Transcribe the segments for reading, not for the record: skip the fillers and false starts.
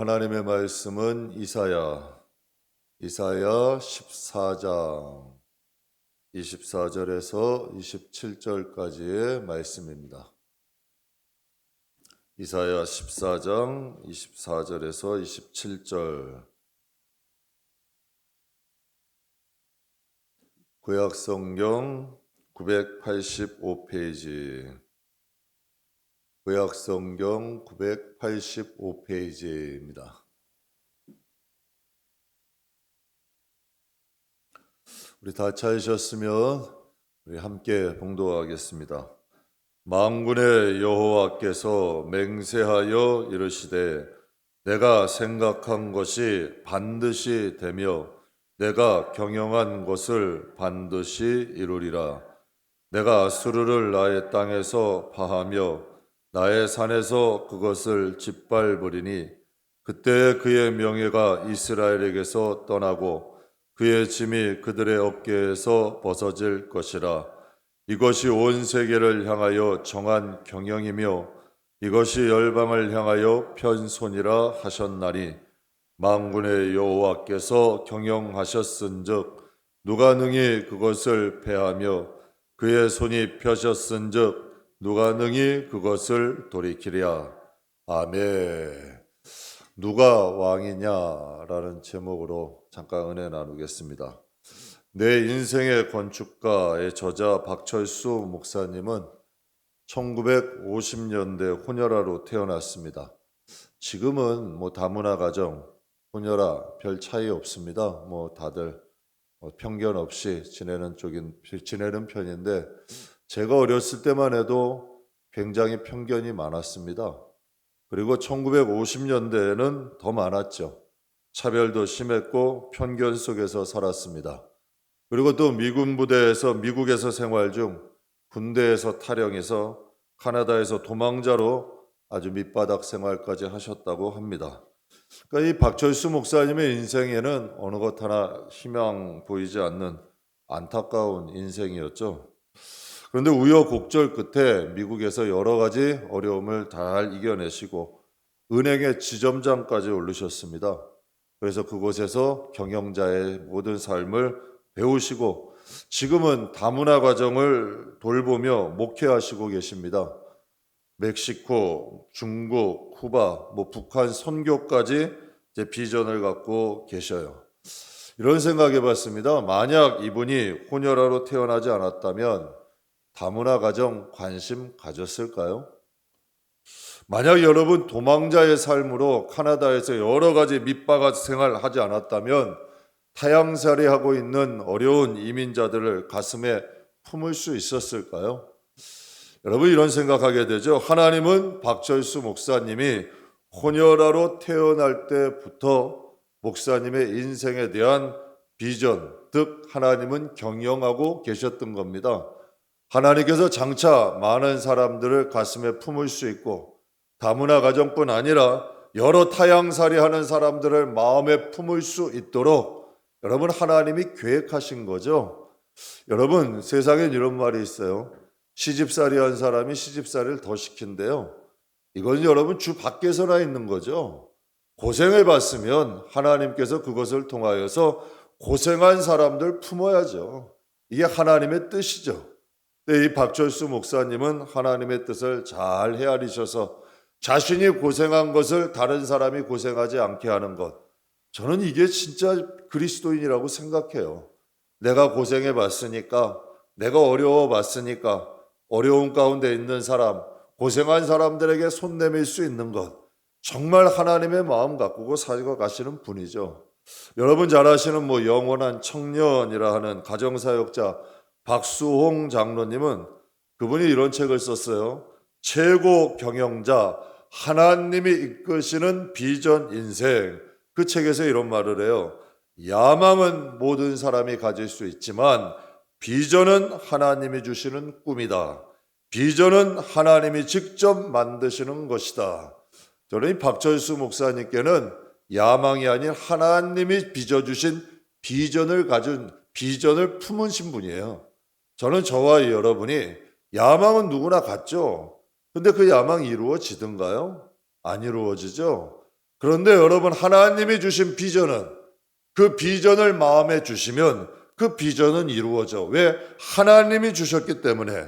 하나님의 말씀은 이사야 14장 24절에서 27절까지의 말씀입니다. 이사야 14장 24절에서 27절. 구약성경 985페이지. 구약성경 985페이지입니다. 우리 다 찾으셨으면 우리 함께 봉독하겠습니다. 만군의 여호와께서 맹세하여 이르시되 내가 생각한 것이 반드시 되며 내가 경영한 것을 반드시 이루리라. 내가 수르를 나의 땅에서 파하며 나의 산에서 그것을 짓밟으리니 그때 그의 명예가 이스라엘에게서 떠나고 그의 짐이 그들의 어깨에서 벗어질 것이라. 이것이 온 세계를 향하여 정한 경영이며 이것이 열방을 향하여 편손이라 하셨나니 만군의 여호와께서 경영하셨은즉 누가 능히 그것을 패하며 그의 손이 펴셨은즉 누가 능히 그것을 돌이키랴. 아멘. 누가 왕이냐라는 제목으로 잠깐 은혜 나누겠습니다. 내 인생의 건축가의 저자 박철수 목사님은 1950년대 혼혈아로 태어났습니다. 지금은 다문화 가정, 혼혈아 별 차이 없습니다. 다들 편견 없이 지내는 편인데 제가 어렸을 때만 해도 굉장히 편견이 많았습니다. 그리고 1950년대에는 더 많았죠. 차별도 심했고 편견 속에서 살았습니다. 그리고 또 미국에서 생활 중 군대에서 탈영해서 카나다에서 도망자로 아주 밑바닥 생활까지 하셨다고 합니다. 그러니까 이 박철수 목사님의 인생에는 어느 것 하나 희망 보이지 않는 안타까운 인생이었죠. 그런데 우여곡절 끝에 미국에서 여러 가지 어려움을 잘 이겨내시고 은행의 지점장까지 오르셨습니다. 그래서 그곳에서 경영자의 모든 삶을 배우시고 지금은 다문화 가정을 돌보며 목회하시고 계십니다. 멕시코, 중국, 쿠바, 북한 선교까지 비전을 갖고 계셔요. 이런 생각해 봤습니다. 만약 이분이 혼혈아로 태어나지 않았다면 다문화 가정 관심 가졌을까요? 만약 여러분 도망자의 삶으로 카나다에서 여러 가지 밑바닥 생활을 하지 않았다면 타향살이하고 있는 어려운 이민자들을 가슴에 품을 수 있었을까요? 여러분 이런 생각하게 되죠. 하나님은 박철수 목사님이 혼혈아로 태어날 때부터 목사님의 인생에 대한 비전, 즉 하나님은 경영하고 계셨던 겁니다. 하나님께서 장차 많은 사람들을 가슴에 품을 수 있고 다문화 가정뿐 아니라 여러 타향살이 하는 사람들을 마음에 품을 수 있도록 여러분 하나님이 계획하신 거죠. 여러분 세상엔 이런 말이 있어요. 시집살이 한 사람이 시집살이를 더 시킨대요. 이건 여러분 주 밖에서나 있는 거죠. 고생해 봤으면 하나님께서 그것을 통하여서 고생한 사람들 품어야죠. 이게 하나님의 뜻이죠. 이 박철수 목사님은 하나님의 뜻을 잘 헤아리셔서 자신이 고생한 것을 다른 사람이 고생하지 않게 하는 것. 저는 이게 진짜 그리스도인이라고 생각해요. 내가 고생해 봤으니까, 내가 어려워 봤으니까, 어려운 가운데 있는 사람, 고생한 사람들에게 손 내밀 수 있는 것. 정말 하나님의 마음 가꾸고 살아가시는 분이죠. 여러분 잘 아시는 영원한 청년이라 하는 가정사역자 박수홍 장로님은 그분이 이런 책을 썼어요. 최고 경영자, 하나님이 이끄시는 비전 인생. 그 책에서 이런 말을 해요. 야망은 모든 사람이 가질 수 있지만 비전은 하나님이 주시는 꿈이다. 비전은 하나님이 직접 만드시는 것이다. 저는 이 박철수 목사님께는 야망이 아닌 하나님이 빚어주신 비전을 품으신 분이에요. 저는 저와 여러분이 야망은 누구나 갖죠. 근데 그 야망이 이루어지던가요? 안 이루어지죠. 그런데 여러분, 하나님이 주신 비전은, 그 비전을 마음에 주시면 그 비전은 이루어져. 왜? 하나님이 주셨기 때문에.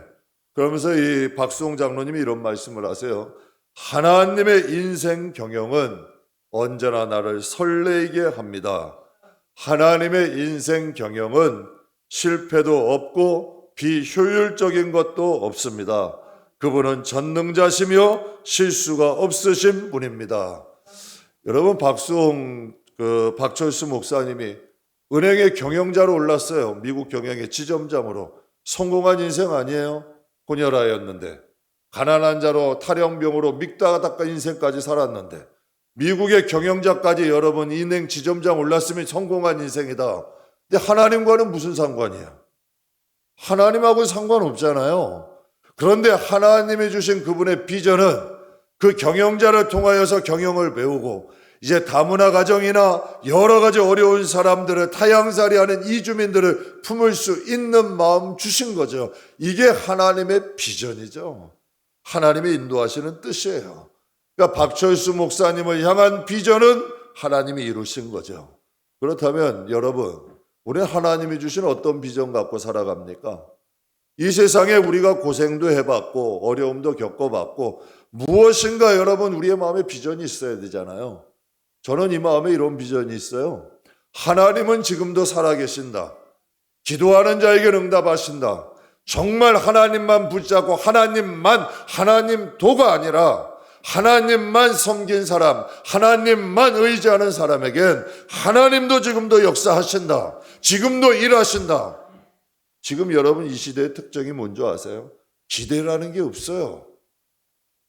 그러면서 이 박수홍 장로님이 이런 말씀을 하세요. 하나님의 인생 경영은 언제나 나를 설레게 합니다. 하나님의 인생 경영은 실패도 없고 비효율적인 것도 없습니다. 그분은 전능자시며 실수가 없으신 분입니다. 여러분, 박철수 목사님이 은행의 경영자로 올랐어요. 미국 경영의 지점장으로. 성공한 인생 아니에요? 혼혈아였는데, 가난한 자로 탈영병으로 믹다닥가 인생까지 살았는데, 미국의 경영자까지 여러분 은행 지점장 올랐으면 성공한 인생이다. 근데 하나님과는 무슨 상관이야? 하나님하고는 상관없잖아요. 그런데 하나님이 주신 그분의 비전은 그 경영자를 통하여서 경영을 배우고, 이제 다문화 가정이나 여러 가지 어려운 사람들을 타향살이하는 이주민들을 품을 수 있는 마음 주신 거죠. 이게 하나님의 비전이죠. 하나님이 인도하시는 뜻이에요. 그러니까 박철수 목사님을 향한 비전은 하나님이 이루신 거죠. 그렇다면 여러분, 우리 하나님이 주신 어떤 비전 갖고 살아갑니까? 이 세상에 우리가 고생도 해봤고 어려움도 겪어봤고 무엇인가 여러분 우리의 마음에 비전이 있어야 되잖아요. 저는 이 마음에 이런 비전이 있어요. 하나님은 지금도 살아계신다. 기도하는 자에게 응답하신다. 정말 하나님만 붙잡고 하나님도가 아니라 하나님만 섬긴 사람, 하나님만 의지하는 사람에겐 하나님도 지금도 역사하신다. 지금도 일하신다. 지금 여러분 이 시대의 특징이 뭔지 아세요? 기대라는 게 없어요.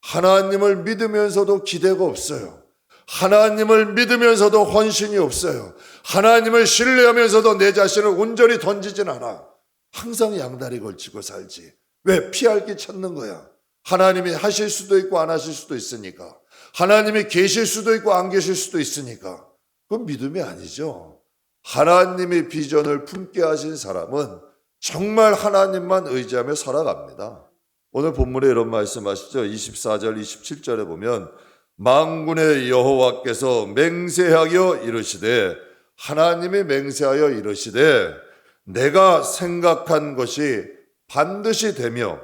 하나님을 믿으면서도 기대가 없어요. 하나님을 믿으면서도 헌신이 없어요. 하나님을 신뢰하면서도 내 자신을 온전히 던지진 않아. 항상 양다리 걸치고 살지. 왜? 피할 길 찾는 거야. 하나님이 하실 수도 있고 안 하실 수도 있으니까. 하나님이 계실 수도 있고 안 계실 수도 있으니까. 그건 믿음이 아니죠. 하나님의 비전을 품게 하신 사람은 정말 하나님만 의지하며 살아갑니다. 오늘 본문에 이런 말씀하시죠. 24절 27절에 보면 만군의 여호와께서 맹세하여 이르시되, 하나님이 맹세하여 이르시되 내가 생각한 것이 반드시 되며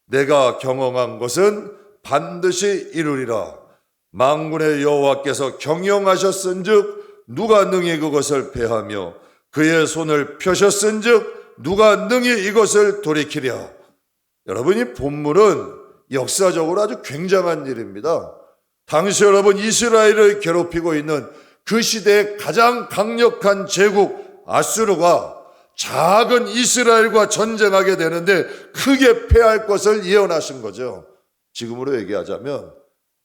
내가 경험한 것은 반드시 이루리라. 만군의 여호와께서 경영하셨은즉 누가 능히 그것을 패하며 그의 손을 펴셨은즉 누가 능히 이것을 돌이키랴. 여러분, 이 본문은 역사적으로 아주 굉장한 일입니다. 당시 여러분 이스라엘을 괴롭히고 있는 그 시대의 가장 강력한 제국 아수르가 작은 이스라엘과 전쟁하게 되는데 크게 패할 것을 예언하신 거죠. 지금으로 얘기하자면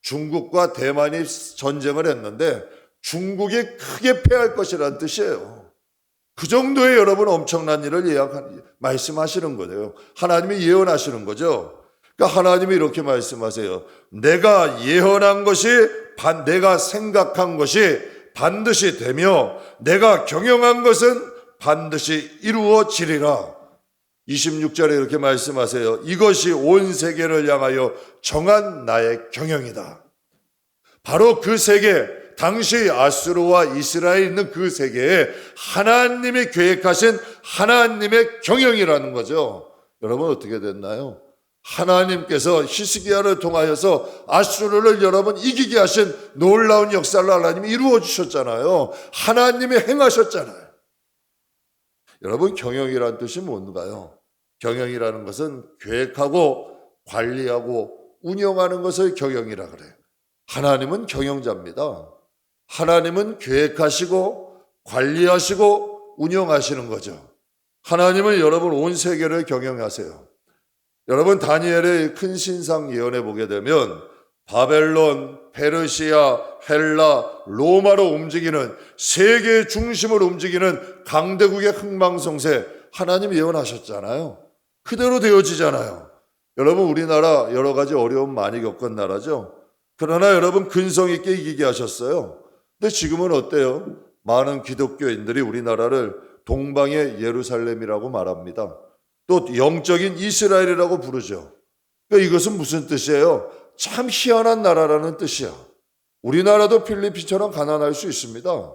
중국과 대만이 전쟁을 했는데 중국이 크게 패할 것이라는 뜻이에요. 그 정도의 여러분 엄청난 일을 말씀하시는 거예요. 하나님이 예언하시는 거죠. 그러니까 하나님이 이렇게 말씀하세요. 내가 예언한 것이, 내가 생각한 것이 반드시 되며 내가 경영한 것은 반드시 이루어지리라. 26절에 이렇게 말씀하세요. 이것이 온 세계를 향하여 정한 나의 경영이다. 바로 그 세계, 당시 아수르와 이스라엘이 있는 그 세계에 하나님이 계획하신 하나님의 경영이라는 거죠. 여러분 어떻게 됐나요? 하나님께서 히스기야를 통하여서 아수르를 여러분 이기게 하신 놀라운 역사를 하나님이 이루어 주셨잖아요. 하나님이 행하셨잖아요. 여러분, 경영이라는 뜻이 뭔가요? 경영이라는 것은 계획하고 관리하고 운영하는 것을 경영이라 그래요. 하나님은 경영자입니다. 하나님은 계획하시고 관리하시고 운영하시는 거죠. 하나님은 여러분 온 세계를 경영하세요. 여러분, 다니엘의 큰 신상 예언에 보게 되면 바벨론, 페르시아, 헬라, 로마로 움직이는 세계의 중심을 움직이는 강대국의 흥망성쇠 하나님 예언하셨잖아요. 그대로 되어지잖아요. 여러분, 우리나라 여러 가지 어려움 많이 겪은 나라죠. 그러나 여러분 근성 있게 이기게 하셨어요. 근데 지금은 어때요? 많은 기독교인들이 우리나라를 동방의 예루살렘이라고 말합니다. 또 영적인 이스라엘이라고 부르죠. 그러니까 이것은 무슨 뜻이에요? 참 희한한 나라라는 뜻이야. 우리나라도 필리핀처럼 가난할 수 있습니다.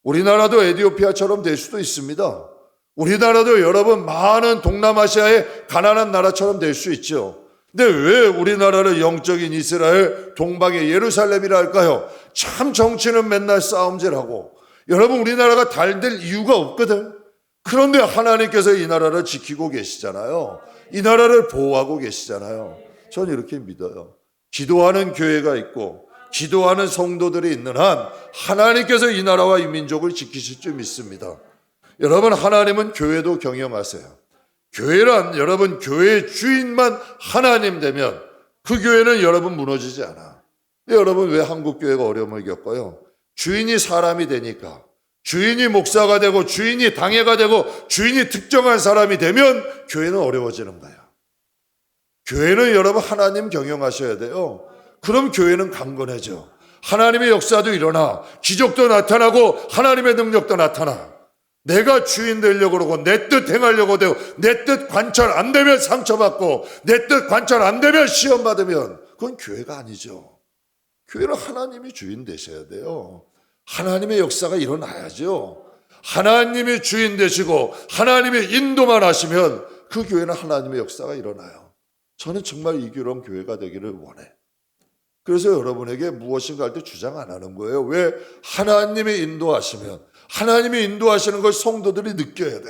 우리나라도 에티오피아처럼 될 수도 있습니다. 우리나라도 여러분 많은 동남아시아의 가난한 나라처럼 될 수 있죠. 근데 왜 우리나라를 영적인 이스라엘, 동방의 예루살렘이라 할까요? 참 정치는 맨날 싸움질하고 여러분 우리나라가 잘 될 이유가 없거든. 그런데 하나님께서 이 나라를 지키고 계시잖아요. 이 나라를 보호하고 계시잖아요. 저는 이렇게 믿어요. 기도하는 교회가 있고 기도하는 성도들이 있는 한 하나님께서 이 나라와 이 민족을 지키실 줄 믿습니다. 여러분 하나님은 교회도 경영하세요. 교회란 여러분 교회의 주인만 하나님 되면 그 교회는 여러분 무너지지 않아. 여러분 왜 한국 교회가 어려움을 겪어요? 주인이 사람이 되니까 주인이 목사가 되고 주인이 당회가 되고 주인이 특정한 사람이 되면 교회는 어려워지는 거예요. 교회는 여러분 하나님 경영하셔야 돼요. 그럼 교회는 강건해져. 하나님의 역사도 일어나 기적도 나타나고 하나님의 능력도 나타나. 내가 주인 되려고 그러고 내 뜻 행하려고 되고 내 뜻 관철 안 되면 상처받고 내 뜻 관철 안 되면 시험 받으면 그건 교회가 아니죠. 교회는 하나님이 주인 되셔야 돼요. 하나님의 역사가 일어나야죠. 하나님이 주인 되시고 하나님의 인도만 하시면 그 교회는 하나님의 역사가 일어나요. 저는 정말 이 교회는 교회가 되기를 원해. 그래서 여러분에게 무엇인가 할 때 주장 안 하는 거예요. 왜? 하나님이 인도하시면 하나님이 인도하시는 걸 성도들이 느껴야 돼.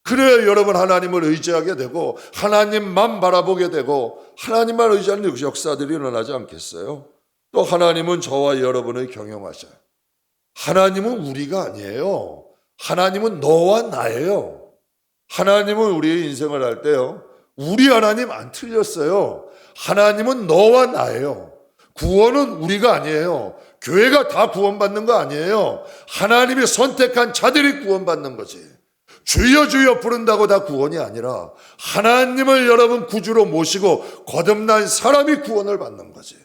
그래야 여러분 하나님을 의지하게 되고 하나님만 바라보게 되고 하나님만 의지하는 역사들이 일어나지 않겠어요? 또 하나님은 저와 여러분을 경영하셔요. 하나님은 우리가 아니에요. 하나님은 너와 나예요. 하나님은 우리의 인생을 할 때요. 우리 하나님 안 틀렸어요. 하나님은 너와 나예요. 구원은 우리가 아니에요. 교회가 다 구원받는 거 아니에요. 하나님이 선택한 자들이 구원받는 거지. 주여 주여 부른다고 다 구원이 아니라 하나님을 여러분 구주로 모시고 거듭난 사람이 구원을 받는 거지.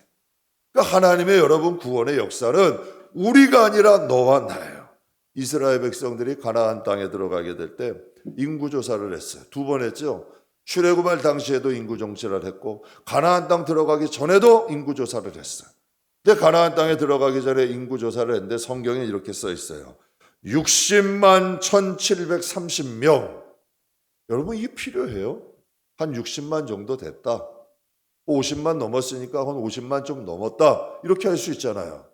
그러니까 하나님의 여러분 구원의 역사는 우리가 아니라 너와 나예요. 이스라엘 백성들이 가나안 땅에 들어가게 될 때 인구조사를 했어요. 2번 했죠. 출애굽할 당시에도 인구정치를 했고 가나안 땅 들어가기 전에도 인구조사를 했어요. 근데 가나안 땅에 들어가기 전에 인구조사를 했는데 성경에 이렇게 써 있어요. 60만 1730명. 여러분 이게 필요해요? 한 60만 정도 됐다. 50만 넘었으니까 한 50만 좀 넘었다. 이렇게 할 수 있잖아요.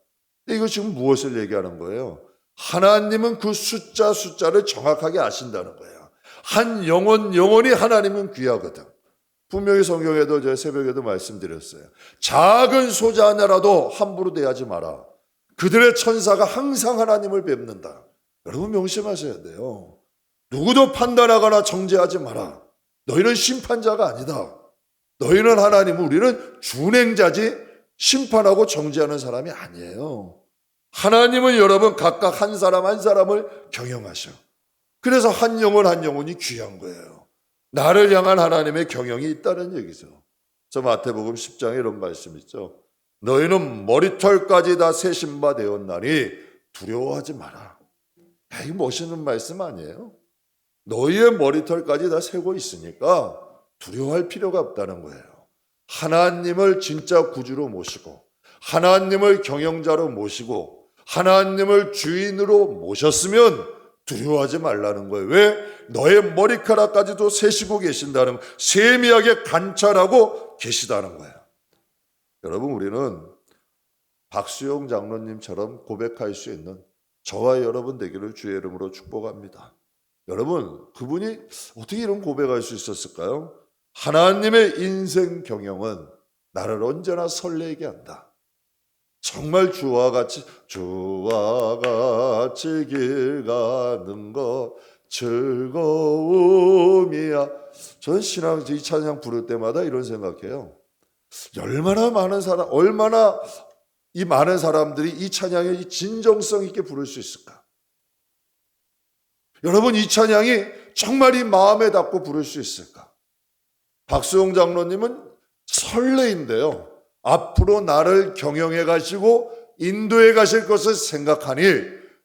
근데 이거 지금 무엇을 얘기하는 거예요? 하나님은 그 숫자를 정확하게 아신다는 거예요. 한 영혼이 하나님은 귀하거든. 분명히 성경에도 제가 새벽에도 말씀드렸어요. 작은 소자 하나라도 함부로 대하지 마라. 그들의 천사가 항상 하나님을 뵙는다. 여러분 명심하셔야 돼요. 누구도 판단하거나 정죄하지 마라. 너희는 심판자가 아니다. 너희는 하나님, 우리는 준행자지 심판하고 정죄하는 사람이 아니에요. 하나님은 여러분 각각 한 사람 한 사람을 경영하셔. 그래서 한 영혼이 귀한 거예요. 나를 향한 하나님의 경영이 있다는 얘기죠. 저 마태복음 10장에 이런 말씀 있죠. 너희는 머리털까지 다 세신 바 되었나니 두려워하지 마라. 야, 이거 멋있는 말씀 아니에요? 너희의 머리털까지 다 세고 있으니까 두려워할 필요가 없다는 거예요. 하나님을 진짜 구주로 모시고 하나님을 경영자로 모시고 하나님을 주인으로 모셨으면 두려워하지 말라는 거예요. 왜? 너의 머리카락까지도 세시고 계신다는, 세미하게 관찰하고 계시다는 거예요. 여러분 우리는 박수영 장로님처럼 고백할 수 있는 저와 여러분 되기를 주의 이름으로 축복합니다. 여러분 그분이 어떻게 이런 고백할 수 있었을까요? 하나님의 인생 경영은 나를 언제나 설레게 한다. 정말 주와 같이 길 가는 것 즐거움이야. 저는 신앙 이 찬양 부를 때마다 이런 생각해요. 얼마나 이 많은 사람들이 이 찬양의 진정성 있게 부를 수 있을까? 여러분 이 찬양이 정말 이 마음에 닿고 부를 수 있을까? 박수용 장로님은 설레인데요. 앞으로 나를 경영해 가시고 인도해 가실 것을 생각하니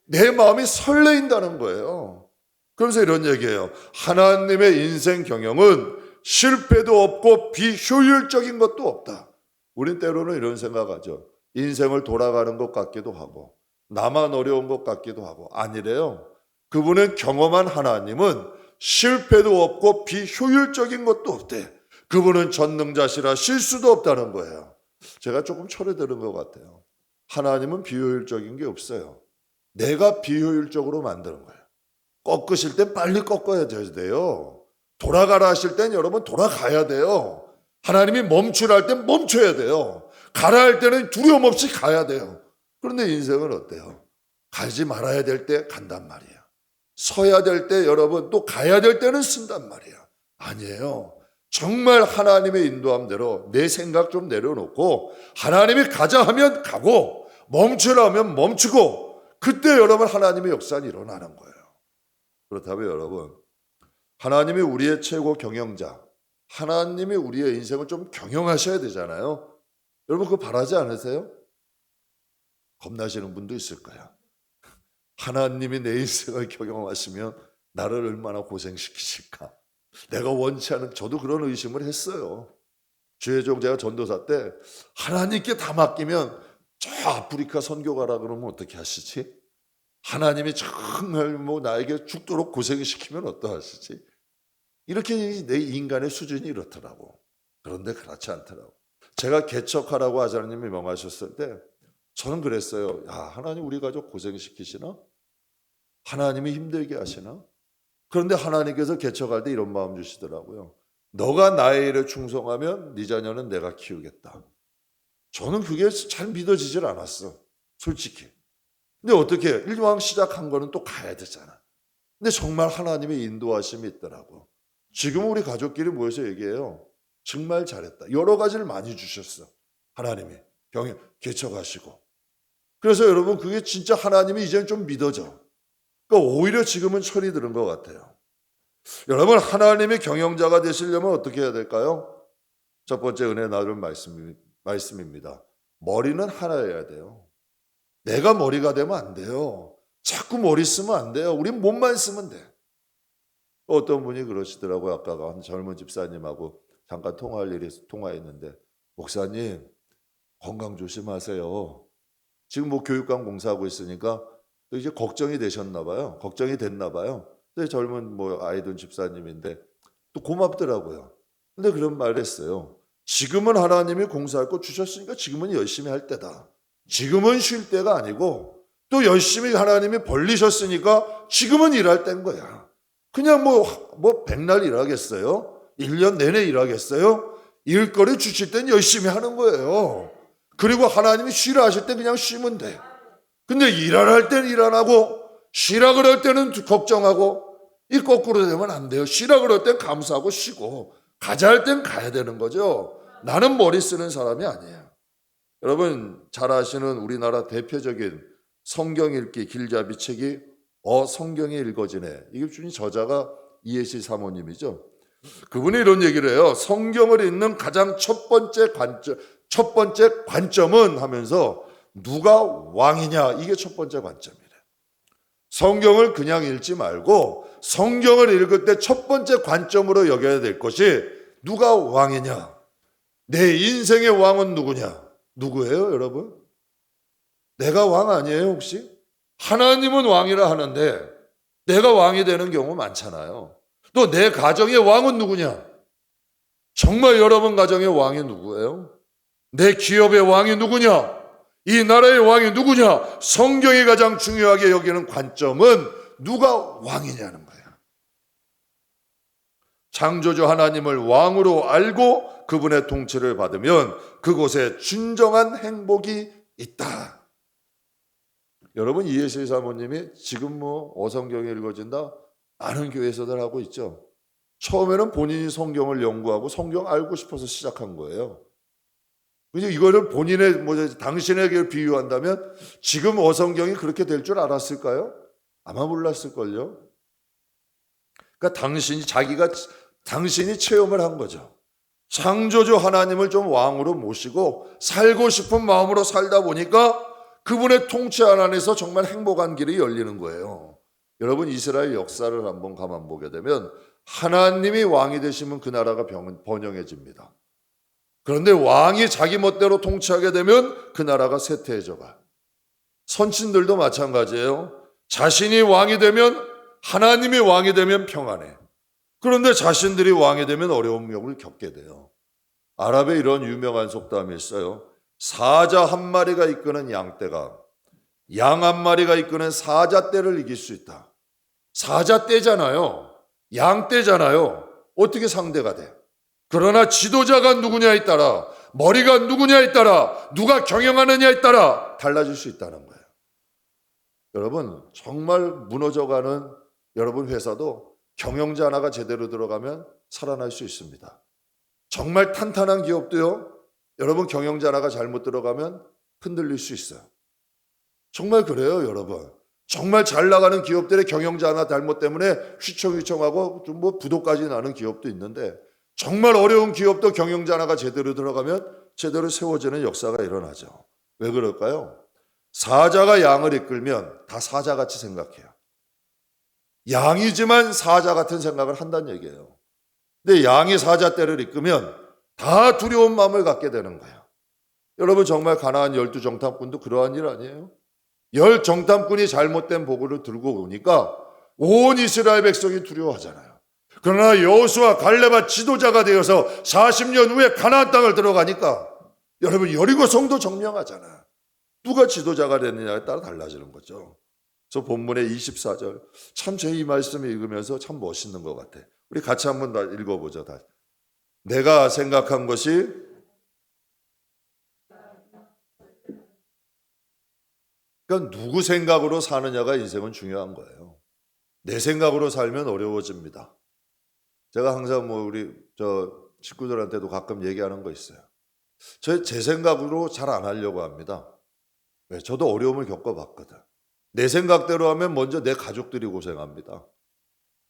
내 마음이 설레인다는 거예요. 그러면서 이런 얘기예요. 하나님의 인생 경영은 실패도 없고 비효율적인 것도 없다. 우린 때로는 이런 생각하죠. 인생을 돌아가는 것 같기도 하고 나만 어려운 것 같기도 하고 아니래요. 그분은 경험한 하나님은 실패도 없고 비효율적인 것도 없대. 그분은 전능자시라 실수도 없다는 거예요. 제가 조금 철이 드는 것 같아요. 하나님은 비효율적인 게 없어요. 내가 비효율적으로 만드는 거예요. 꺾으실 땐 빨리 꺾어야 돼요. 돌아가라 하실 땐 여러분 돌아가야 돼요. 하나님이 멈추라 할 땐 멈춰야 돼요. 가라 할 때는 두려움 없이 가야 돼요. 그런데 인생은 어때요? 가지 말아야 될 때 간단 말이야. 서야 될 때 여러분 또 가야 될 때는 쓴단 말이야. 아니에요. 정말 하나님의 인도함대로 내 생각 좀 내려놓고 하나님이 가자 하면 가고 멈추라 하면 멈추고 그때 여러분 하나님의 역사는 일어나는 거예요. 그렇다면 여러분 하나님이 우리의 최고 경영자, 하나님이 우리의 인생을 좀 경영하셔야 되잖아요. 여러분 그거 바라지 않으세요? 겁나시는 분도 있을 거야. 하나님이 내 인생을 경영하시면 나를 얼마나 고생시키실까. 내가 원치 않은, 저도 그런 의심을 했어요. 주의 종자가 전도사 때 하나님께 다 맡기면 저 아프리카 선교 가라 그러면 어떻게 하시지? 하나님이 정말 나에게 죽도록 고생시키면 어떠하시지? 이렇게 내 인간의 수준이 이렇더라고. 그런데 그렇지 않더라고. 제가 개척하라고 하자님이 명하셨을 때 저는 그랬어요. 야, 하나님 우리 가족 고생시키시나? 하나님이 힘들게 하시나? 그런데 하나님께서 개척할 때 이런 마음 주시더라고요. 너가 나의 일에 충성하면 네 자녀는 내가 키우겠다. 저는 그게 잘 믿어지질 않았어. 솔직히. 근데 어떻게 일왕 시작한 거는 또 가야 되잖아. 근데 정말 하나님의 인도하심이 있더라고. 지금 우리 가족끼리 모여서 얘기해요. 정말 잘했다. 여러 가지를 많이 주셨어. 하나님이 경영 개척하시고. 그래서 여러분 그게 진짜 하나님이 이제는 좀 믿어져. 그러니까 오히려 지금은 철이 드는 것 같아요. 여러분 하나님의 경영자가 되시려면 어떻게 해야 될까요? 첫 번째 은혜 나눌 말씀입니다. 머리는 하나여야 돼요. 내가 머리가 되면 안 돼요. 자꾸 머리 쓰면 안 돼요. 우린 몸만 쓰면 돼. 어떤 분이 그러시더라고요. 아까 한 젊은 집사님하고 잠깐 통화했는데 목사님 건강 조심하세요. 지금 뭐 교육감 공사하고 있으니까 또 이제 걱정이 되셨나 봐요. 걱정이 됐나 봐요. 근데 젊은 아이든 집사님인데 또 고맙더라고요. 근데 그런 말을 했어요. 지금은 하나님이 공사할 거 주셨으니까 지금은 열심히 할 때다. 지금은 쉴 때가 아니고 또 열심히 하나님이 벌리셨으니까 지금은 일할 때인 거야. 그냥 백날 일하겠어요? 1년 내내 일하겠어요? 일거리 주실 땐 열심히 하는 거예요. 그리고 하나님이 쉬라 하실 때 그냥 쉬면 돼. 근데 일하라 할 때는 일 안 하고 쉬라 그럴 때는 걱정하고 이 거꾸로 되면 안 돼요. 쉬라 그럴 땐 감사하고 쉬고 가자 할 땐 가야 되는 거죠. 나는 머리 쓰는 사람이 아니에요. 여러분 잘 아시는 우리나라 대표적인 성경 읽기 길잡이 책이 성경이 읽어지네. 이게 주인 저자가 이해시 사모님이죠. 그분이 이런 얘기를 해요. 성경을 읽는 가장 첫 번째 관점은 하면서 누가 왕이냐 이게 첫 번째 관점이래. 성경을 그냥 읽지 말고 성경을 읽을 때 첫 번째 관점으로 여겨야 될 것이 누가 왕이냐. 내 인생의 왕은 누구냐. 누구예요 여러분? 내가 왕 아니에요 혹시? 하나님은 왕이라 하는데 내가 왕이 되는 경우 많잖아요. 또 내 가정의 왕은 누구냐? 정말 여러분 가정의 왕이 누구예요? 내 기업의 왕이 누구냐? 이 나라의 왕이 누구냐? 성경이 가장 중요하게 여기는 관점은 누가 왕이냐는 거예요. 창조주 하나님을 왕으로 알고 그분의 통치를 받으면 그곳에 진정한 행복이 있다. 여러분 이해실 사모님이 지금 어성경이 읽어진다 많은 교회에서들 하고 있죠. 처음에는 본인이 성경을 연구하고 성경 알고 싶어서 시작한 거예요. 이거를 당신에게 비유한다면 지금 어성경이 그렇게 될 줄 알았을까요? 아마 몰랐을걸요. 그러니까 당신이 체험을 한 거죠. 창조주 하나님을 좀 왕으로 모시고 살고 싶은 마음으로 살다 보니까 그분의 통치 안에서 정말 행복한 길이 열리는 거예요. 여러분 이스라엘 역사를 한번 가만 보게 되면 하나님이 왕이 되시면 그 나라가 번영해집니다. 그런데 왕이 자기 멋대로 통치하게 되면 그 나라가 쇠퇴해져 가. 선친들도 마찬가지예요. 자신이 왕이 되면, 하나님이 왕이 되면 평안해. 그런데 자신들이 왕이 되면 어려움을 겪게 돼요. 아랍에 이런 유명한 속담이 있어요. 사자 한 마리가 이끄는 양떼가 양 한 마리가 이끄는 사자떼를 이길 수 있다. 사자떼잖아요. 양떼잖아요. 어떻게 상대가 돼? 그러나 지도자가 누구냐에 따라, 머리가 누구냐에 따라, 누가 경영하느냐에 따라 달라질 수 있다는 거예요. 여러분, 정말 무너져가는 여러분 회사도 경영자 하나가 제대로 들어가면 살아날 수 있습니다. 정말 탄탄한 기업도요, 여러분 경영자 하나가 잘못 들어가면 흔들릴 수 있어요. 정말 그래요, 여러분. 정말 잘 나가는 기업들의 경영자 하나 잘못 때문에 휘청휘청하고 좀 부도까지 나는 기업도 있는데, 정말 어려운 기업도 경영자 하나가 제대로 들어가면 제대로 세워지는 역사가 일어나죠. 왜 그럴까요? 사자가 양을 이끌면 다 사자같이 생각해요. 양이지만 사자 같은 생각을 한다는 얘기예요. 근데 양이 사자떼를 이끌면 다 두려운 마음을 갖게 되는 거예요. 여러분, 정말 가나안 12정탐꾼도 그러한 일 아니에요? 10정탐꾼이 잘못된 보고를 들고 오니까 온 이스라엘 백성이 두려워하잖아요. 그러나 여호수아 갈렙아 지도자가 되어서 40년 후에 가나안 땅을 들어가니까 여러분 여리고 성도 점령하잖아요. 누가 지도자가 됐느냐에 따라 달라지는 거죠. 저 본문의 24절 참 제 이 말씀 읽으면서 참 멋있는 것 같아. 우리 같이 한번 다 읽어보죠. 다시. 내가 생각한 것이 그러니까 누구 생각으로 사느냐가 인생은 중요한 거예요. 내 생각으로 살면 어려워집니다. 제가 항상 우리 식구들한테도 가끔 얘기하는 거 있어요. 제 생각으로 잘 안 하려고 합니다. 왜? 저도 어려움을 겪어봤거든. 내 생각대로 하면 먼저 내 가족들이 고생합니다.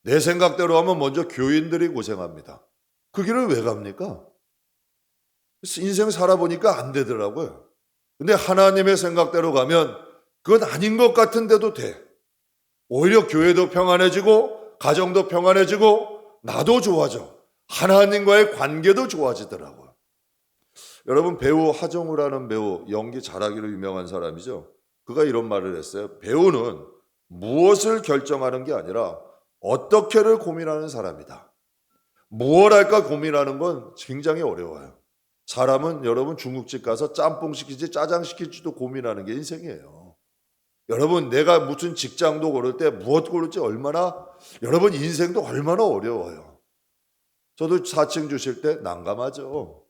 내 생각대로 하면 먼저 교인들이 고생합니다. 그 길을 왜 갑니까? 인생 살아보니까 안 되더라고요. 근데 하나님의 생각대로 가면 그건 아닌 것 같은데도 돼. 오히려 교회도 평안해지고 가정도 평안해지고 나도 좋아져. 하나님과의 관계도 좋아지더라고요. 여러분, 배우 하정우라는 배우, 연기 잘하기로 유명한 사람이죠. 그가 이런 말을 했어요. 배우는 무엇을 결정하는 게 아니라 어떻게를 고민하는 사람이다. 무엇 할까 고민하는 건 굉장히 어려워요. 사람은 여러분 중국집 가서 짬뽕 시키지 짜장 시킬지도 고민하는 게 인생이에요. 여러분, 내가 무슨 직장도 고를 때 무엇 고를지 여러분 인생도 얼마나 어려워요. 저도 4층 주실 때 난감하죠.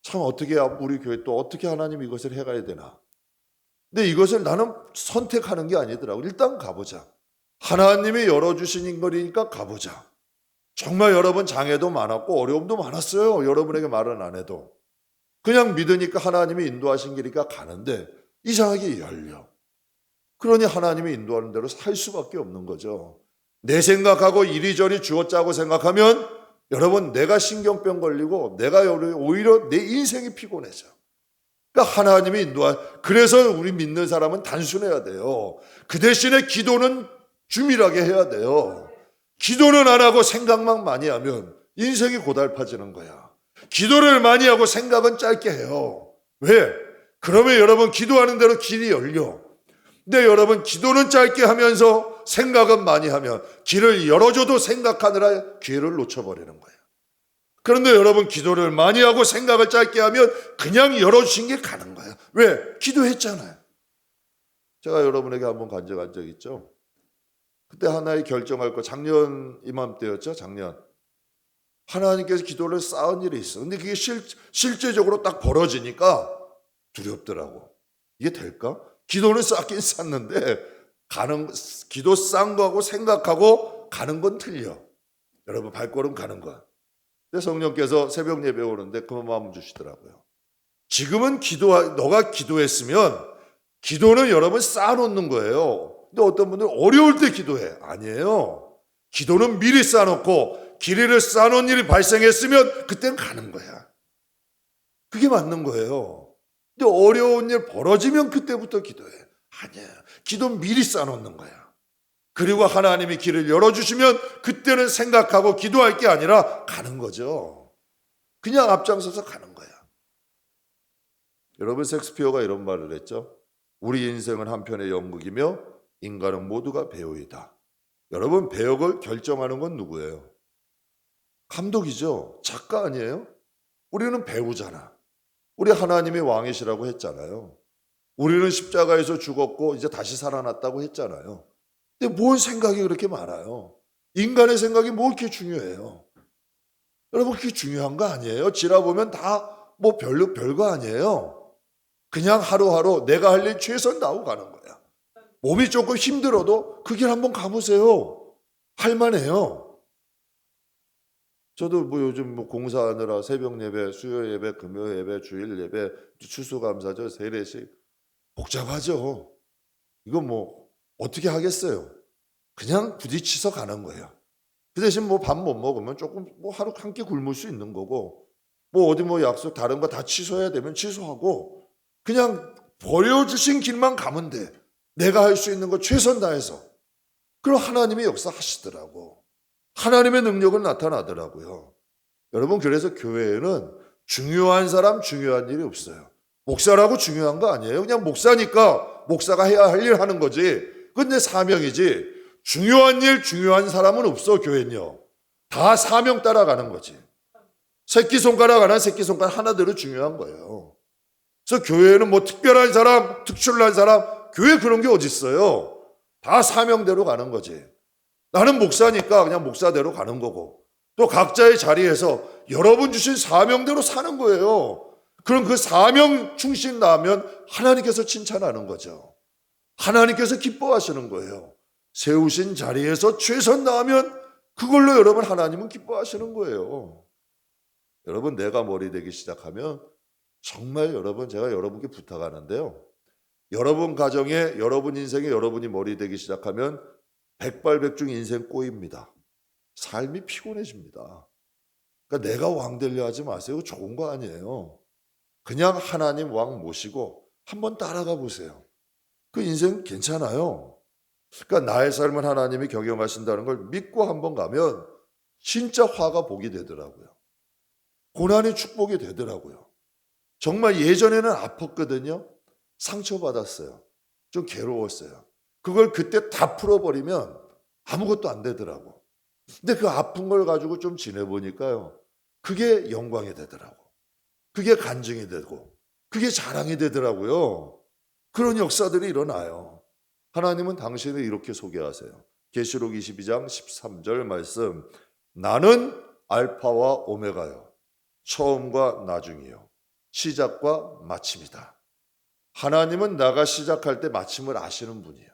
참 어떻게 우리 교회 또 어떻게 하나님 이것을 해가야 되나. 근데 이것을 나는 선택하는 게 아니더라고. 일단 가보자. 하나님이 열어주신 거니까 가보자. 정말 여러분 장애도 많았고 어려움도 많았어요. 여러분에게 말은 안 해도. 그냥 믿으니까 하나님이 인도하신 길이니까 가는데 이상하게 열려. 그러니 하나님이 인도하는 대로 살 수밖에 없는 거죠. 내 생각하고 이리저리 주어짜고 생각하면 여러분 내가 신경병 걸리고 내가 오히려 내 인생이 피곤해져. 그러니까 하나님이 그래서 우리 믿는 사람은 단순해야 돼요. 그 대신에 기도는 주밀하게 해야 돼요. 기도는 안 하고 생각만 많이 하면 인생이 고달파지는 거야. 기도를 많이 하고 생각은 짧게 해요. 왜? 그러면 여러분 기도하는 대로 길이 열려. 근데 여러분 기도는 짧게 하면서 생각은 많이 하면 길을 열어줘도 생각하느라 기회를 놓쳐버리는 거예요. 그런데 여러분 기도를 많이 하고 생각을 짧게 하면 그냥 열어주신 게 가는 거예요. 왜? 기도했잖아요. 제가 여러분에게 한번 간증한 적 있죠. 그때 하나의 결정할 거 작년 이맘때였죠. 작년. 하나님께서 기도를 쌓은 일이 있어. 근데 그게 실제적으로 딱 벌어지니까 두렵더라고. 이게 될까? 기도는 쌓긴 쌓는데 기도 쌓은 거하고 생각하고 가는 건 틀려. 여러분 발걸음 가는 거. 근데 성령께서 새벽 예배 오는데 그 마음 주시더라고요. 지금은 너가 기도했으면 기도는 여러분 쌓아놓는 거예요. 근데 어떤 분들은 어려울 때 기도해. 아니에요. 기도는 미리 쌓아놓고 길이를 쌓아놓은 일이 발생했으면 그때는 가는 거야. 그게 맞는 거예요. 근데 어려운 일 벌어지면 그때부터 기도해. 아니야. 기도는 미리 쌓아놓는 거야. 그리고 하나님이 길을 열어주시면 그때는 생각하고 기도할 게 아니라 가는 거죠. 그냥 앞장서서 가는 거야. 여러분 섹스피어가 이런 말을 했죠. 우리 인생은 한편의 연극이며 인간은 모두가 배우이다. 여러분 배역을 결정하는 건 누구예요? 감독이죠. 작가 아니에요? 우리는 배우잖아. 우리 하나님이 왕이시라고 했잖아요. 우리는 십자가에서 죽었고 이제 다시 살아났다고 했잖아요. 근데 뭔 생각이 그렇게 많아요? 인간의 생각이 뭐 이렇게 중요해요? 여러분 그게 중요한 거 아니에요? 지나보면 다 뭐 별거 아니에요. 그냥 하루하루 내가 할 일 최선 다하고 가는 거야. 몸이 조금 힘들어도 그 길 한번 가보세요. 할만해요. 저도 뭐 요즘 뭐 공사하느라 새벽 예배, 수요 예배, 금요 예배, 주일 예배, 추수감사절, 세례식 복잡하죠. 이거 뭐 어떻게 하겠어요? 그냥 부딪혀서 가는 거예요. 그 대신 뭐 밥 못 먹으면 조금 뭐 하루 한 끼 굶을 수 있는 거고, 뭐 어디 뭐 약속 다른 거 다 취소해야 되면 취소하고, 그냥 버려주신 길만 가면 돼. 내가 할 수 있는 거 최선 다해서. 그럼 하나님의 역사하시더라고. 하나님의 능력은 나타나더라고요. 여러분 그래서 교회에는 중요한 사람 중요한 일이 없어요. 목사라고 중요한 거 아니에요. 그냥 목사니까 목사가 해야 할 일 하는 거지. 그건 내 사명이지. 중요한 일 중요한 사람은 없어. 교회는요. 다 사명 따라가는 거지. 새끼손가락 하나 새끼손가락 하나대로 중요한 거예요. 그래서 교회는 뭐 특별한 사람 특출난 사람 교회 그런 게 어디 있어요. 다 사명대로 가는 거지. 나는 목사니까 그냥 목사대로 가는 거고, 또 각자의 자리에서 여러분 주신 사명대로 사는 거예요. 그럼 그 사명 충신 나면 하나님께서 칭찬하는 거죠. 하나님께서 기뻐하시는 거예요. 세우신 자리에서 최선 다하면 그걸로 여러분 하나님은 기뻐하시는 거예요. 여러분 내가 머리 되기 시작하면 정말 여러분 제가 여러분께 부탁하는데요. 여러분 가정에 여러분 인생에 여러분이 머리 되기 시작하면 백발백중 인생 꼬입니다. 삶이 피곤해집니다. 그러니까 내가 왕 되려 하지 마세요. 좋은 거 아니에요. 그냥 하나님 왕 모시고 한번 따라가 보세요. 그 인생 괜찮아요. 그러니까 나의 삶은 하나님이 경영하신다는 걸 믿고 한번 가면 진짜 화가 복이 되더라고요. 고난이 축복이 되더라고요. 정말 예전에는 아팠거든요. 상처받았어요. 좀 괴로웠어요. 그걸 그때 다 풀어버리면 아무것도 안 되더라고. 근데 그 아픈 걸 가지고 좀 지내보니까요. 그게 영광이 되더라고. 그게 간증이 되고 그게 자랑이 되더라고요. 그런 역사들이 일어나요. 하나님은 당신을 이렇게 소개하세요. 계시록 22장 13절 말씀. 나는 알파와 오메가요. 처음과 나중이요. 시작과 마침이다. 하나님은 나가 시작할 때 마침을 아시는 분이에요.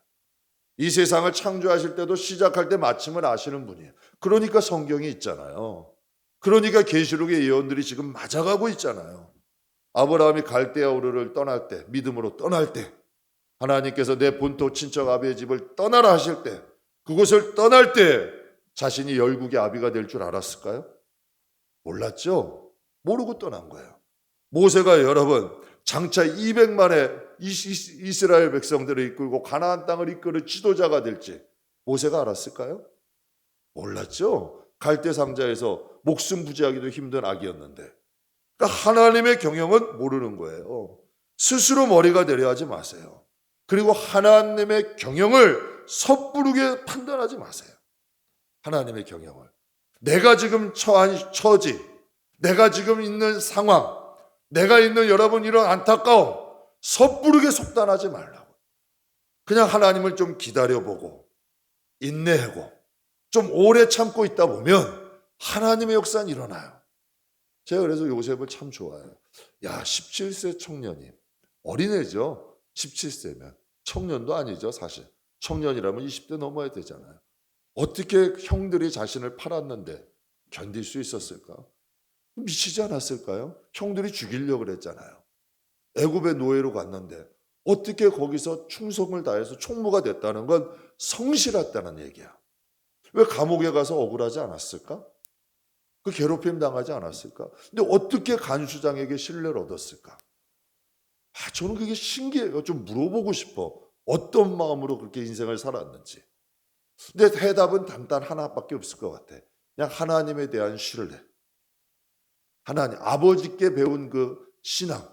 이 세상을 창조하실 때도 시작할 때 마침을 아시는 분이에요. 그러니까 성경이 있잖아요. 그러니까 계시록의 예언들이 지금 맞아가고 있잖아요. 아브라함이 갈대아 우르를 떠날 때, 믿음으로 떠날 때, 하나님께서 내 본토 친척 아비의 집을 떠나라 하실 때, 그곳을 떠날 때 자신이 열국의 아비가 될 줄 알았을까요? 몰랐죠? 모르고 떠난 거예요. 모세가 여러분 장차 200만의 이스라엘 백성들을 이끌고 가나안 땅을 이끌을 지도자가 될지 모세가 알았을까요? 몰랐죠. 갈대 상자에서 목숨 부지하기도 힘든 아기였는데. 그러니까 하나님의 경영은 모르는 거예요. 스스로 머리가 되려 하지 마세요. 그리고 하나님의 경영을 섣부르게 판단하지 마세요. 하나님의 경영을. 내가 지금 처한 처지, 내가 지금 있는 상황, 내가 있는 여러분 이런 안타까움 섣부르게 속단하지 말라고. 그냥 하나님을 좀 기다려보고 인내하고 좀 오래 참고 있다 보면 하나님의 역사는 일어나요. 제가 그래서 요셉을 참 좋아해요. 야, 17세 청년이 어린애죠. 17세면 청년도 아니죠. 사실 청년이라면 20대 넘어야 되잖아요. 어떻게 형들이 자신을 팔았는데 견딜 수 있었을까? 미치지 않았을까요? 형들이 죽이려고 그랬잖아요. 애굽의 노예로 갔는데 어떻게 거기서 충성을 다해서 총무가 됐다는 건 성실했다는 얘기야. 왜 감옥에 가서 억울하지 않았을까? 그 괴롭힘 당하지 않았을까? 근데 어떻게 간수장에게 신뢰를 얻었을까? 저는 그게 신기해요. 좀 물어보고 싶어. 어떤 마음으로 그렇게 인생을 살았는지. 근데 해답은 단단 하나밖에 없을 것 같아. 그냥 하나님에 대한 신뢰. 하나님, 아버지께 배운 그 신앙.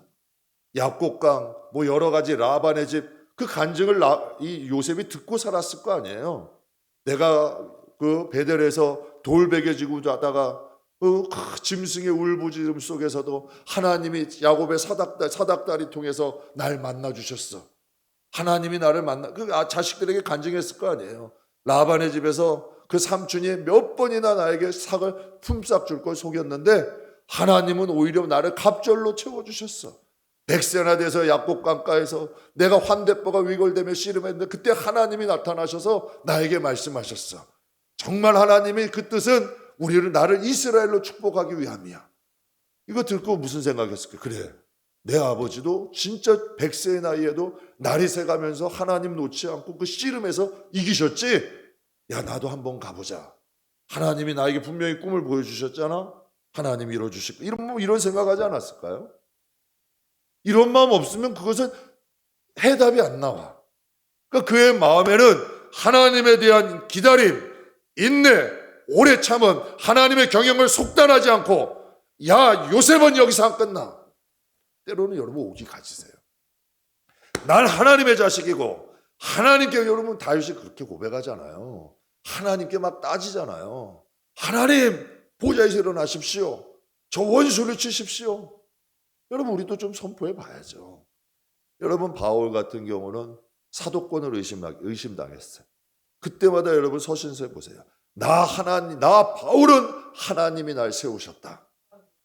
약곡강, 뭐 여러 가지 라반의 집, 그 간증을 이 요셉이 듣고 살았을 거 아니에요. 내가 그 베델에서 돌베개 지고 자다가 그 짐승의 울부짖음 속에서도 하나님이 야곱의 사닥다리 통해서 날 만나 주셨어. 하나님이 나를 만나, 자식들에게 간증했을 거 아니에요. 라반의 집에서 그 삼촌이 몇 번이나 나에게 삭을 품삯 줄 걸 속였는데 하나님은 오히려 나를 갑절로 채워주셨어. 100세나 돼서 약곡강가에서 내가 환대뼈가 위골되며 씨름했는데 그때 하나님이 나타나셔서 나에게 말씀하셨어. 정말 하나님이 그 뜻은 나를 이스라엘로 축복하기 위함이야. 이거 듣고 무슨 생각했을까? 그래, 내 아버지도 진짜 100세의 나이에도 날이 새가면서 하나님 놓지 않고 그 씨름에서 이기셨지? 야, 나도 한번 가보자. 하나님이 나에게 분명히 꿈을 보여주셨잖아. 하나님이 이뤄주실 거. 이런 생각하지 않았을까요? 이런 마음 없으면 그것은 해답이 안 나와. 그러니까 그의 마음에는 하나님에 대한 기다림, 인내, 오래 참은 하나님의 경영을 속단하지 않고, 야, 요셉은 여기서 안 끝나. 때로는 여러분 오기 가지세요. 난 하나님의 자식이고, 하나님께, 여러분 다윗이 그렇게 고백하잖아요. 하나님께 막 따지잖아요. 하나님, 보좌에서 일어나십시오. 저 원수를 치십시오. 여러분, 우리도 좀 선포해 봐야죠. 여러분, 바울 같은 경우는 사도권을 의심당했어요. 그때마다 여러분 서신서에 보세요. 나 바울은 하나님이 날 세우셨다.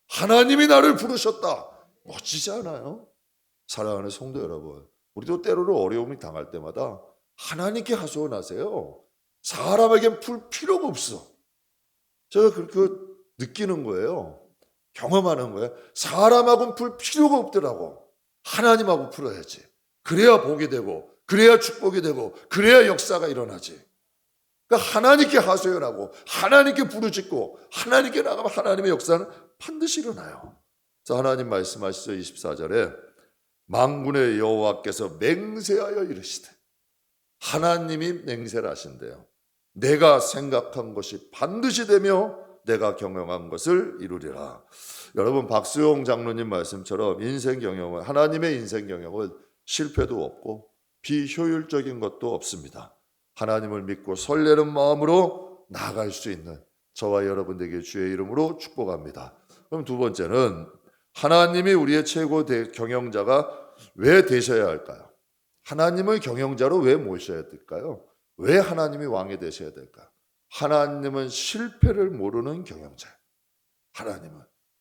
하나님이 나를 부르셨다. 멋지지 않아요? 사랑하는 성도 여러분, 우리도 때로는 어려움이 당할 때마다 하나님께 하소연하세요. 사람에겐 풀 필요가 없어. 제가 그렇게 느끼는 거예요. 경험하는 거예요. 사람하고는 풀 필요가 없더라고. 하나님하고 풀어야지. 그래야 복이 되고, 그래야 축복이 되고, 그래야 역사가 일어나지. 그러니까 하나님께 하소연하고, 하나님께 부르짖고, 하나님께 나가면 하나님의 역사는 반드시 일어나요. 그래서 하나님 말씀하시죠. 24절에 만군의 여호와께서 맹세하여 이르시되, 하나님이 맹세를 하신대요. 내가 생각한 것이 반드시 되며 내가 경영한 것을 이루리라. 여러분, 박수용 장로님 말씀처럼 인생 경영은, 하나님의 인생 경영은 실패도 없고 비효율적인 것도 없습니다. 하나님을 믿고 설레는 마음으로 나아갈 수 있는 저와 여러분들에게 주의 이름으로 축복합니다. 그럼 두 번째는, 하나님이 우리의 최고 경영자가 왜 되셔야 할까요? 하나님을 경영자로 왜 모셔야 될까요? 왜 하나님이 왕이 되셔야 될까요? 하나님은 실패를 모르는 경영자예요.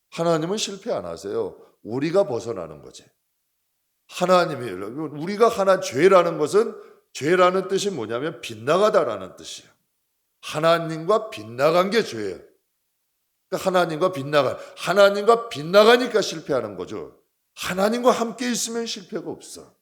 하나님은 실패 안 하세요. 우리가 벗어나는 거지. 하나님이, 우리가 죄라는 것은, 죄라는 뜻이 뭐냐면 빗나가다라는 뜻이에요. 하나님과 빗나간 게 죄예요. 그러니까 하나님과 빗나가니까 실패하는 거죠. 하나님과 함께 있으면 실패가 없어.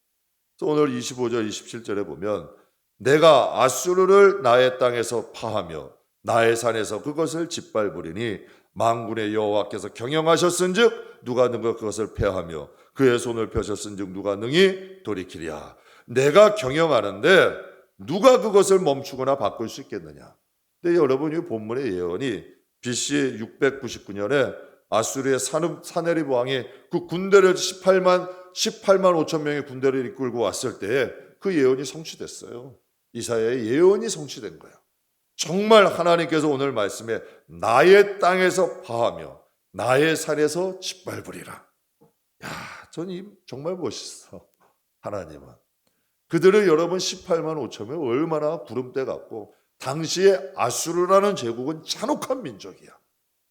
그래서 오늘 25절 27절에 보면, 내가 아수르를 나의 땅에서 파하며 나의 산에서 그것을 짓밟으리니 만군의 여호와께서 경영하셨은즉 누가 능히 그것을 패하며 그의 손을 펴셨은즉 누가 능히 돌이키랴. 내가 경영하는데 누가 그것을 멈추거나 바꿀 수 있겠느냐. 근데 여러분, 이 본문의 예언이 BC 699년에 아수르의 사네립 왕이 그 군대를 18만 5천 명의 군대를 이끌고 왔을 때에 그 예언이 성취됐어요. 이사야의 예언이 성취된 거예요. 정말 하나님께서 오늘 말씀에 나의 땅에서 파하며 나의 산에서 짓밟으리라. 야, 전 정말 멋있어. 하나님은 그들을, 여러분, 18만 5천 명 얼마나 구름대 같고, 당시에 아수르라는 제국은 잔혹한 민족이야.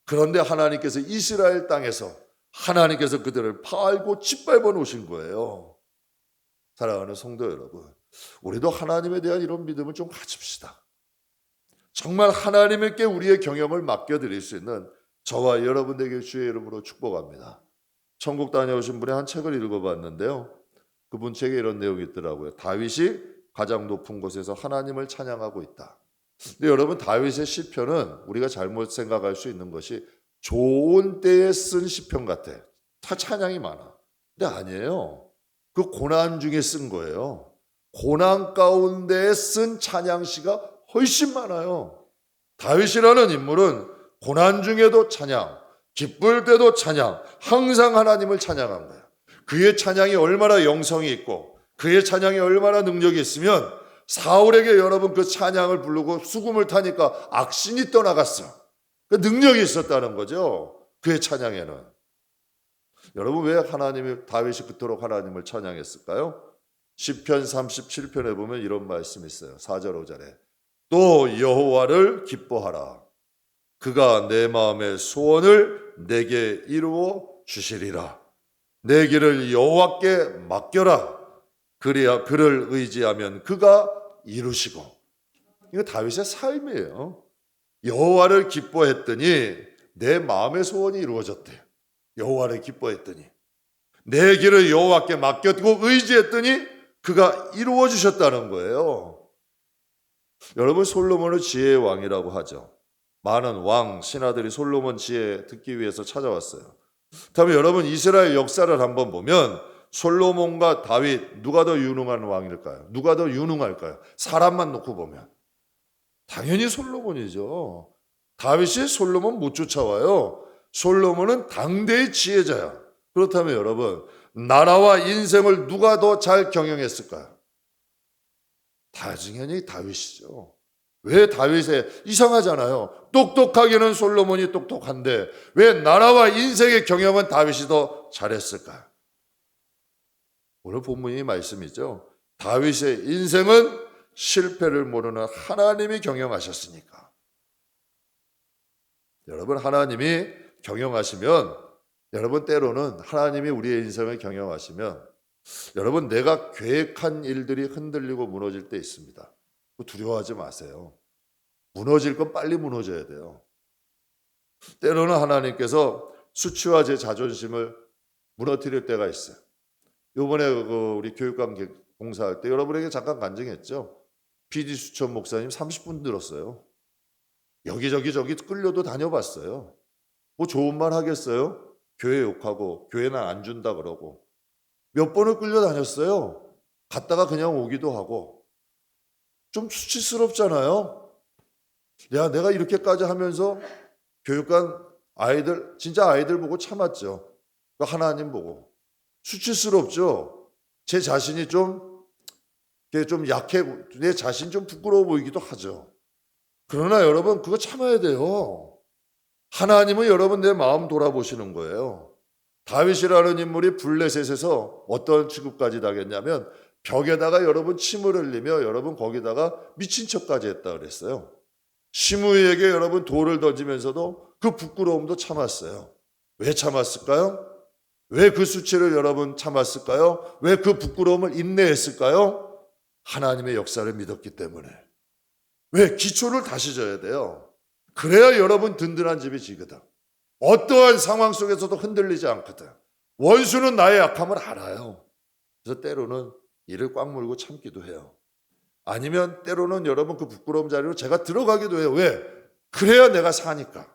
그런데 하나님께서 이스라엘 땅에서 하나님께서 그들을 파알고 짓밟아 놓으신 거예요. 사랑하는 성도 여러분, 우리도 하나님에 대한 이런 믿음을 좀 가집시다. 정말 하나님께 우리의 경영을 맡겨드릴 수 있는 저와 여러분에게 주의 이름으로 축복합니다. 천국 다녀오신 분의 한 책을 읽어봤는데요, 그분 책에 이런 내용이 있더라고요. 다윗이 가장 높은 곳에서 하나님을 찬양하고 있다. 근데 여러분, 다윗의 시편은 우리가 잘못 생각할 수 있는 것이 좋은 때에 쓴 시편 같아. 다 찬양이 많아. 근데 아니에요. 그 고난 중에 쓴 거예요. 고난 가운데 쓴 찬양시가 훨씬 많아요. 다윗이라는 인물은 고난 중에도 찬양, 기쁠 때도 찬양, 항상 하나님을 찬양한 거예요. 그의 찬양이 얼마나 영성이 있고 그의 찬양이 얼마나 능력이 있으면 사울에게 여러분 그 찬양을 부르고 수금을 타니까 악신이 떠나갔어. 그 능력이 있었다는 거죠. 그의 찬양에는. 여러분 왜 하나님이 다윗이 그토록 하나님을 찬양했을까요? 시편 37편에 보면 이런 말씀이 있어요. 4절 5절에 또 여호와를 기뻐하라. 그가 내 마음의 소원을 내게 이루어 주시리라. 내 길을 여호와께 맡겨라. 그래야 그를 의지하면 그가 이루시고. 이거 다윗의 삶이에요. 여호와를 기뻐했더니 내 마음의 소원이 이루어졌대요. 여호와를 기뻐했더니 내 길을 여호와께 맡겼고 의지했더니 그가 이루어 주셨다는 거예요. 여러분 솔로몬을 지혜의 왕이라고 하죠. 많은 왕, 신하들이 솔로몬 지혜 듣기 위해서 찾아왔어요. 다음에 여러분 이스라엘 역사를 한번 보면 솔로몬과 다윗 누가 더 유능한 왕일까요? 누가 더 유능할까요? 사람만 놓고 보면 당연히 솔로몬이죠. 다윗이 솔로몬 못 쫓아와요. 솔로몬은 당대의 지혜자야. 그렇다면 여러분 나라와 인생을 누가 더 잘 경영했을까요? 당연히 다윗이죠. 왜 다윗에 이상하잖아요. 똑똑하기는 솔로몬이 똑똑한데 왜 나라와 인생의 경영은 다윗이 더 잘했을까요? 오늘 본문이 말씀이죠. 다윗의 인생은 실패를 모르는 하나님이 경영하셨으니까. 여러분 하나님이 경영하시면 여러분 때로는 하나님이 우리의 인생을 경영하시면 여러분 내가 계획한 일들이 흔들리고 무너질 때 있습니다. 두려워하지 마세요. 무너질 건 빨리 무너져야 돼요. 때로는 하나님께서 수치와 제 자존심을 무너뜨릴 때가 있어요. 이번에 우리 교육감 봉사할 때 여러분에게 잠깐 간증했죠. PD 수천 목사님 30분 들었어요. 여기저기 끌려도 다녀봤어요. 뭐 좋은 말 하겠어요? 교회 욕하고 교회는 안 준다 그러고 몇 번을 끌려다녔어요. 갔다가 그냥 오기도 하고 좀 수치스럽잖아요. 야, 내가 이렇게까지 하면서 교육관 아이들 진짜 아이들 보고 참았죠. 하나님 보고 수치스럽죠. 제 자신이 좀 약해, 내 자신 좀 부끄러워 보이기도 하죠. 그러나 여러분 그거 참아야 돼요. 하나님은 여러분 내 마음 돌아보시는 거예요. 다윗이라는 인물이 블레셋에서 어떤 취급까지 당했냐면 벽에다가 여러분 침을 흘리며 여러분 거기다가 미친 척까지 했다 그랬어요. 시므이에게 여러분 돌을 던지면서도 그 부끄러움도 참았어요. 왜 참았을까요? 왜 그 수치를 여러분 참았을까요? 왜 그 부끄러움을 인내했을까요? 하나님의 역사를 믿었기 때문에. 왜? 기초를 다시 져야 돼요. 그래야 여러분 든든한 집이 지거든. 어떠한 상황 속에서도 흔들리지 않거든. 원수는 나의 약함을 알아요. 그래서 때로는 이를 꽉 물고 참기도 해요. 아니면 때로는 여러분 그 부끄러움 자리로 제가 들어가기도 해요. 왜? 그래야 내가 사니까.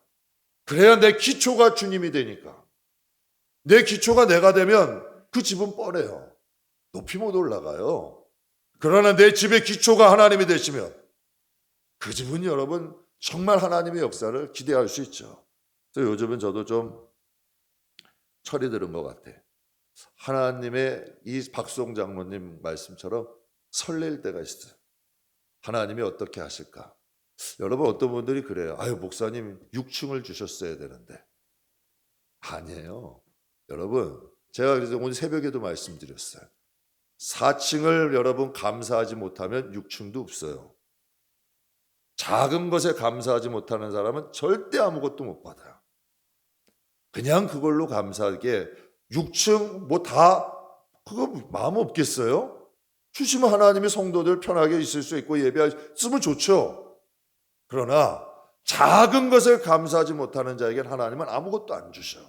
그래야 내 기초가 주님이 되니까. 내 기초가 내가 되면 그 집은 뻔해요. 높이 못 올라가요. 그러나 내 집의 기초가 하나님이 되시면 그 집은 여러분 정말 하나님의 역사를 기대할 수 있죠. 그래서 요즘은 저도 좀 철이 들은 것 같아. 하나님의 이 박수홍 장로님 말씀처럼 설렐 때가 있어요. 하나님이 어떻게 하실까? 여러분 어떤 분들이 그래요. 아유 목사님 6층을 주셨어야 되는데. 아니에요. 여러분 제가 그래서 오늘 새벽에도 말씀드렸어요. 4층을 여러분 감사하지 못하면 6층도 없어요. 작은 것에 감사하지 못하는 사람은 절대 아무것도 못 받아요. 그냥 그걸로 감사하게 6층 뭐 다 그거 마음 없겠어요? 주시면 하나님이 성도들 편하게 있을 수 있고 예배했으면 좋죠. 그러나 작은 것을 감사하지 못하는 자에게는 하나님은 아무것도 안 주셔.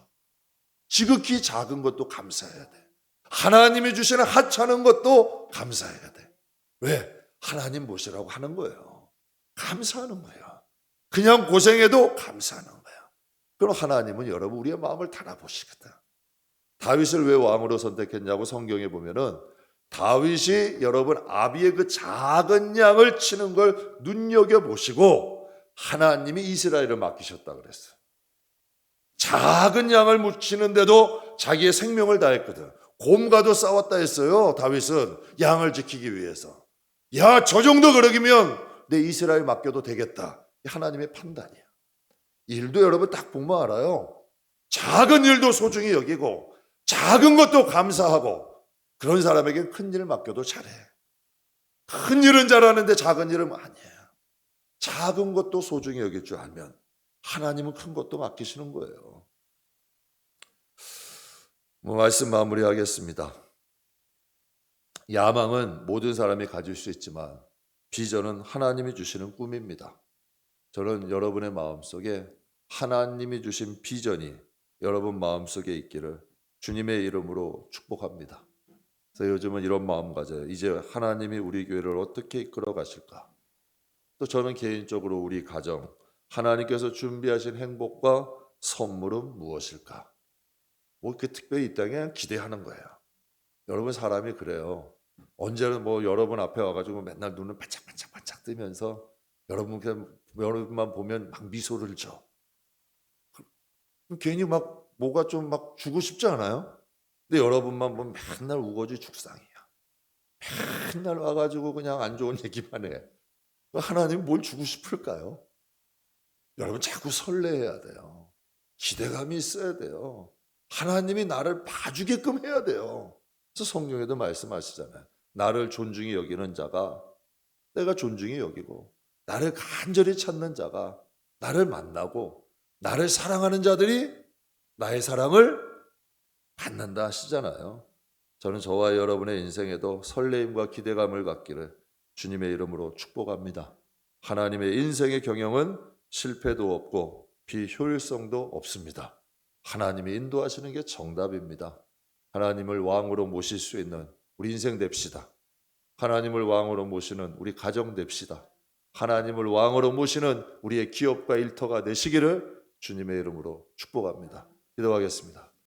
지극히 작은 것도 감사해야 돼. 하나님이 주시는 하찮은 것도 감사해야 돼. 왜? 하나님 보시라고 하는 거예요. 감사하는 거예요. 그냥 고생해도 감사하는 거예요. 그럼 하나님은 여러분 우리의 마음을 달아보시거든. 다윗을 왜 왕으로 선택했냐고 성경에 보면은 다윗이 여러분 아비의 그 작은 양을 치는 걸 눈여겨보시고 하나님이 이스라엘을 맡기셨다 그랬어요. 작은 양을 묻히는데도 자기의 생명을 다했거든. 곰과도 싸웠다 했어요. 다윗은 양을 지키기 위해서. 야, 저 정도 그러기면 내 이스라엘 맡겨도 되겠다. 하나님의 판단이야. 일도 여러분 딱 보면 알아요. 작은 일도 소중히 여기고 작은 것도 감사하고 그런 사람에게 큰 일을 맡겨도 잘해. 큰 일은 잘하는데 작은 일은 아니에요. 작은 것도 소중히 여길 줄 알면 하나님은 큰 것도 맡기시는 거예요. 말씀 마무리하겠습니다. 야망은 모든 사람이 가질 수 있지만 비전은 하나님이 주시는 꿈입니다. 저는 여러분의 마음속에 하나님이 주신 비전이 여러분 마음속에 있기를 주님의 이름으로 축복합니다. 그래서 요즘은 이런 마음 가져요. 이제 하나님이 우리 교회를 어떻게 이끌어 가실까? 또 저는 개인적으로 우리 가정, 하나님께서 준비하신 행복과 선물은 무엇일까? 그 특별히 이 땅에 기대하는 거예요. 여러분 사람이 그래요. 언제는 여러분 앞에 와가지고 맨날 눈을 반짝반짝반짝 뜨면서 여러분만 보면 막 미소를 줘. 괜히 뭐가 좀 주고 싶지 않아요? 근데 여러분만 보면 맨날 우거지 죽상이야. 맨날 와가지고 그냥 안 좋은 얘기만 해. 하나님 뭘 주고 싶을까요? 여러분 자꾸 설레해야 돼요. 기대감이 있어야 돼요. 하나님이 나를 봐주게끔 해야 돼요. 그래서 성경에도 말씀하시잖아요. 나를 존중히 여기는 자가 내가 존중히 여기고 나를 간절히 찾는 자가 나를 만나고 나를 사랑하는 자들이 나의 사랑을 받는다 하시잖아요. 저는 저와 여러분의 인생에도 설레임과 기대감을 갖기를 주님의 이름으로 축복합니다. 하나님의 인생의 경영은 실패도 없고 비효율성도 없습니다. 하나님이 인도하시는 게 정답입니다. 하나님을 왕으로 모실 수 있는 우리 인생 됩시다. 하나님을 왕으로 모시는 우리 가정 됩시다. 하나님을 왕으로 모시는 우리의 기업과 일터가 되시기를 주님의 이름으로 축복합니다. 기도하겠습니다.